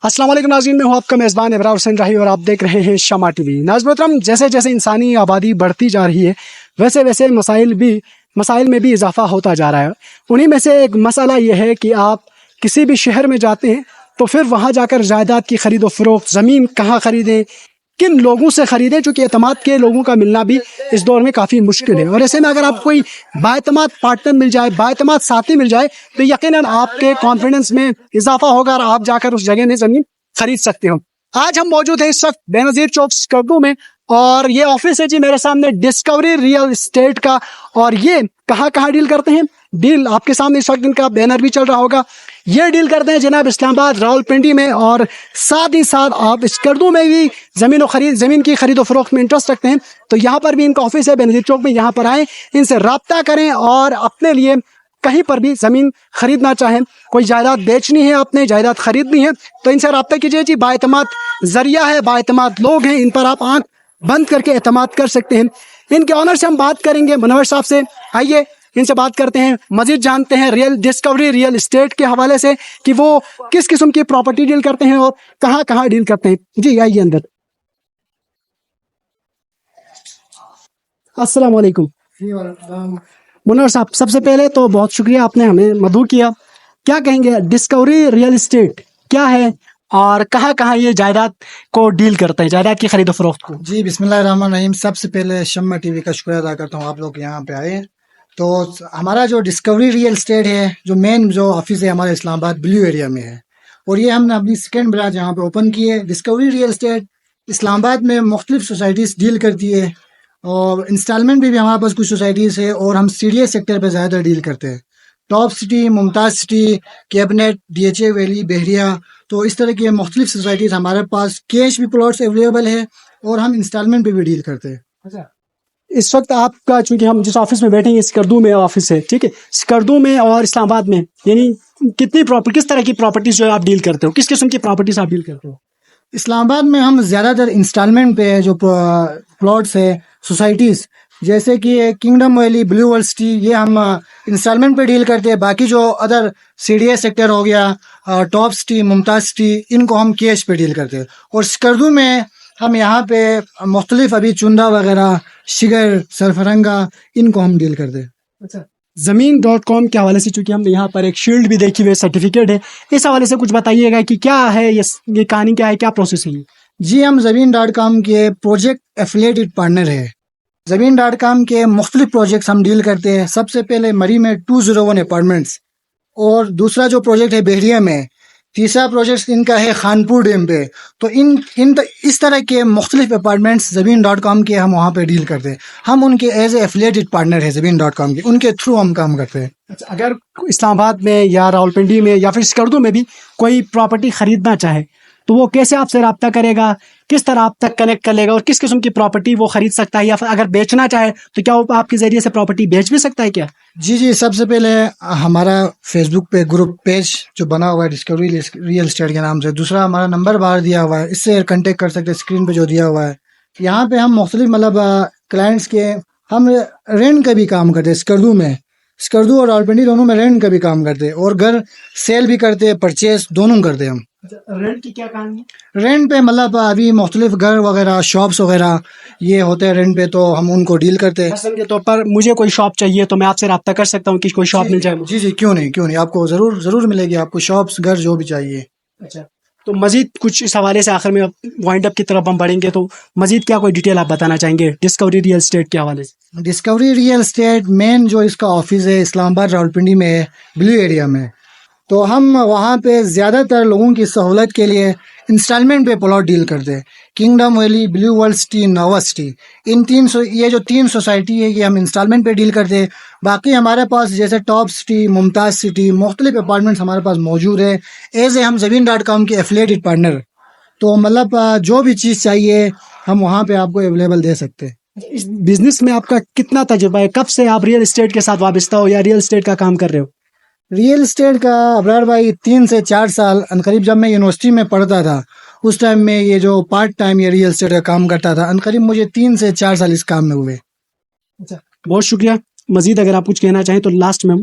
السلام علیکم ناظرین، میں ہوں آپ کا میزبان ابرار حسین راہی اور آپ دیکھ رہے ہیں شمع ٹی وی۔ ناظرین محترم، جیسے جیسے انسانی آبادی بڑھتی جا رہی ہے ویسے ویسے مسائل میں بھی اضافہ ہوتا جا رہا ہے۔ انہی میں سے ایک مسئلہ یہ ہے کہ آپ کسی بھی شہر میں جاتے ہیں تو پھر وہاں جا کر جائیداد کی خرید و فروخت، زمین کہاں خریدیں، کن لوگوں سے خریدیں، چونکہ اعتماد کے لوگوں کا ملنا بھی اس دور میں کافی مشکل ہے۔ اور ایسے میں اگر آپ کوئی بااعتماد پارٹنر مل جائے، بااعتماد ساتھی مل جائے تو یقیناً آپ کے کانفیڈنس میں اضافہ ہوگا اور آپ جا کر اس جگہ میں زمین خرید سکتے ہو۔ آج ہم موجود ہیں اس وقت بے نظیر چوک اسکردو میں، اور یہ آفس ہے جی میرے سامنے ڈسکوری ریئل اسٹیٹ کا، اور یہ کہاں کہاں ڈیل کرتے ہیں، ڈیل آپ کے سامنے اس وقت ان کا بینر بھی چل رہا ہوگا۔ یہ ڈیل کرتے ہیں جناب اسلام آباد، راولپنڈی میں، اور ساتھ ہی ساتھ آپ اسکردو میں بھی زمین کی خرید و فروخت میں انٹرسٹ رکھتے ہیں تو یہاں پر بھی ان کا آفس ہے بے نظیر چوک میں۔ یہاں پر آئیں، ان سے رابطہ کریں، اور اپنے لیے کہیں پر بھی زمین خریدنا چاہیں، کوئی جائیداد بیچنی ہے، آپ نے جائیداد خریدنی ہے تو ان سے رابطہ کیجیے جی۔ بااعتماد ذریعہ ہے، بااعتماد لوگ ہیں، ان پر آپ آنکھ بند کر کے اعتماد کر سکتے ہیں۔ ان کے آنر سے ہم بات کریں گے، منور صاحب سے، آئیے ان سے بات کرتے ہیں، مزید جانتے ہیں ڈسکوری ریئل اسٹیٹ کے حوالے سے کہ وہ کس قسم کی پراپرٹی ڈیل کرتے ہیں اور کہاں کہاں ڈیل کرتے ہیں۔ جی آئیے اندر۔ السلام علیکم منور صاحب، سب سے پہلے تو بہت شکریہ، آپ نے ہمیں مدعو کیا۔ کیا کہیں گے ڈسکوری ریئل اسٹیٹ کیا ہے اور کہاں کہاں یہ جائیداد کو ڈیل کرتے ہیں، جائیداد کی خرید و فروخت کو؟ جی بسم اللہ الرحمن الرحیم۔ سب سے پہلے شمع ٹی وی کا شکریہ ادا کرتا ہوں، آپ لوگ یہاں پہ آئے ہیں۔ تو ہمارا جو ڈسکوری ریئل اسٹیٹ ہے، جو مین جو آفس ہے ہمارے اسلام آباد بلیو ایریا میں ہے، اور یہ ہم نے اپنی سیکنڈ برانچ یہاں پہ اوپن کی ہے۔ ڈسکوری ریئل اسٹیٹ اسلام آباد میں مختلف سوسائٹیز ڈیل کرتی ہے، اور انسٹالمنٹ بھی ہمارے پاس کچھ سوسائٹیز ہے، اور ہم سی ڈی اے سیکٹر پہ زیادہ ڈیل کرتے ہیں۔ Top city, Mumtaz city, cabinet, D H A valley, Bahria, تو اس طرح کی مختلف سوسائٹیز ہمارے پاس کیش بھی پلاٹس اویلیبل ہے، اور ہم انسٹالمنٹ پہ بھی ڈیل کرتے ہیں۔ اس وقت آپ کا، چونکہ ہم جس آفس میں بیٹھے ہیں اسکردو میں آفس ہے، ٹھیک ہے، اسکردو میں اور اسلام آباد میں، یعنی کس طرح کی پراپرٹیز جو آپ ڈیل کرتے ہو، کس قسم کی پراپرٹیز آپ ڈیل کرتے ہو؟ اسلام آباد میں ہم زیادہ تر انسٹالمنٹ پہ جو پلاٹس ہے، سوسائٹیز جیسے کہ kingdom valley, blue world city, یہ ہم انسٹالمنٹ پہ ڈیل کرتے ہیں۔ باقی جو other C D A sector ہو گیا، ٹاپ سٹی، ممتاز سٹی، ان کو ہم کیش پہ ڈیل کرتے ہیں۔ اور اسکردو میں ہم یہاں پہ مختلف ابھی چندہ وغیرہ، شگر، سرفرنگا، ان کو ہم ڈیل کرتے ہیں۔ اچھا، زمین.com کے حوالے سے، چونکہ ہم نے یہاں پر ایک شیلڈ بھی دیکھی ہوئی سرٹیفکیٹ ہے، اس حوالے سے کچھ بتائیے گا کہ کیا ہے یہ کہانی، کیا ہے، کیا پروسیس ہے یہ؟ جی ہم زمین.com کے پروجیکٹ ایفیلیٹڈ پارٹنر ہے۔ زمین.com کے مختلف پروجیکٹس ہم ڈیل کرتے ہیں۔ سب سے پہلے مری میں 201 اپارٹمنٹس، اور دوسرا جو پروجیکٹ ہے بحریہ میں، تیسرا پروجیکٹ ان کا ہے خانپور ڈیم پہ۔ تو اس طرح کے مختلف اپارٹمنٹس زمین.com کے ہم وہاں پہ ڈیل کرتے ہیں۔ ہم ان کے ایز اے ایفیلیٹڈ پارٹنر ہے زمین.com کے، ان کے تھرو ہم کام کرتے ہیں۔ اچھا، اگر اسلام آباد میں یا راولپنڈی میں یا پھر اسکردو میں بھی کوئی پراپرٹی خریدنا چاہے تو وہ کیسے آپ سے رابطہ کرے گا، کس طرح آپ تک کنیکٹ کر لے گا، اور کس قسم کی پراپرٹی وہ خرید سکتا ہے، یا پھر اگر بیچنا چاہے تو کیا وہ آپ کے ذریعے سے پراپرٹی بیچ بھی سکتا ہے کیا؟ جی سب سے پہلے ہمارا فیس بک پہ گروپ پیج جو بنا ہوا ہے ڈسکوری ریئل اسٹیٹ کے نام سے، دوسرا ہمارا نمبر باہر دیا ہوا ہے، اس سے کانٹیکٹ کر سکتے ہیں، اسکرین پہ جو دیا ہوا ہے۔ یہاں پہ ہم مختلف کلائنٹس کے ہم رینٹ کا بھی کام کرتے ہیں۔ اسکردو اور راولپنڈی دونوں میں رینٹ کا بھی کام کرتے ہیں، اور گھر سیل بھی کرتے ہیں، پرچیز دونوں کرتے ہیں ہم۔ رینٹ کی کیا کہانی ہے؟ رینٹ پہ ابھی مختلف گھر وغیرہ، شاپس وغیرہ یہ ہوتے ہیں رینٹ پہ، تو ہم ان کو ڈیل کرتے ہیں۔ مثلاً کے طور پر مجھے کوئی شاپ چاہیے تو میں آپ سے رابطہ کر سکتا ہوں کہ کوئی شاپ مل جائے مجھے؟ جی کیوں نہیں، آپ کو ضرور ملے گی، آپ کو شاپس، گھر جو بھی چاہیے۔ اچھا، تو مزید کچھ اس حوالے سے آخر میں وائنڈ اپ کی طرف ہم بڑھیں گے تو مزید کیا کوئی ڈیٹیل آپ بتانا چاہیں گے ڈسکوری ریئل اسٹیٹ کے حوالے سے؟ ڈسکوری ریئل اسٹیٹ مین جو اس کا آفس ہے اسلام آباد راولپنڈی میں ہے، بلیو ایریا میں۔ تو ہم وہاں پہ زیادہ تر لوگوں کی سہولت کے لیے انسٹالمنٹ پہ پلاٹ ڈیل کرتے ہیں۔ Kingdom valley, blue world city, nova city, یہ جو تین سوسائٹی ہے یہ ہم انسٹالمنٹ پہ ڈیل کرتے ہیں۔ باقی ہمارے پاس جیسے ٹاپ سٹی، ممتاز سٹی، مختلف اپارٹمنٹس ہمارے پاس موجود ہے ایز اے ہم زمین.com کے ایفیلیٹڈ پارٹنر۔ تو جو بھی چیز چاہیے ہم وہاں پہ آپ کو اویلیبل دے سکتے ہیں۔ اس بزنس میں آپ کا کتنا تجربہ ہے؟ کب سے آپ ریئل اسٹیٹ کے ساتھ وابستہ ہو یا ریئل اسٹیٹ کا کام کر رہے ہو؟ ریئل اسٹیٹ کا ابرار بھائی 3 سے 4 سال عنقریب جب میں یونیورسٹی میں پڑھتا تھا اس ٹائم میں یہ جو پارٹ ٹائم یہ ریئل اسٹیٹ کا کام کرتا تھا، عنقریب مجھے 3 سے 4 سال اس کام میں ہوئے۔ اچھا، بہت شکریہ۔ مزید اگر آپ کچھ کہنا چاہیں تو لاسٹ میں ہم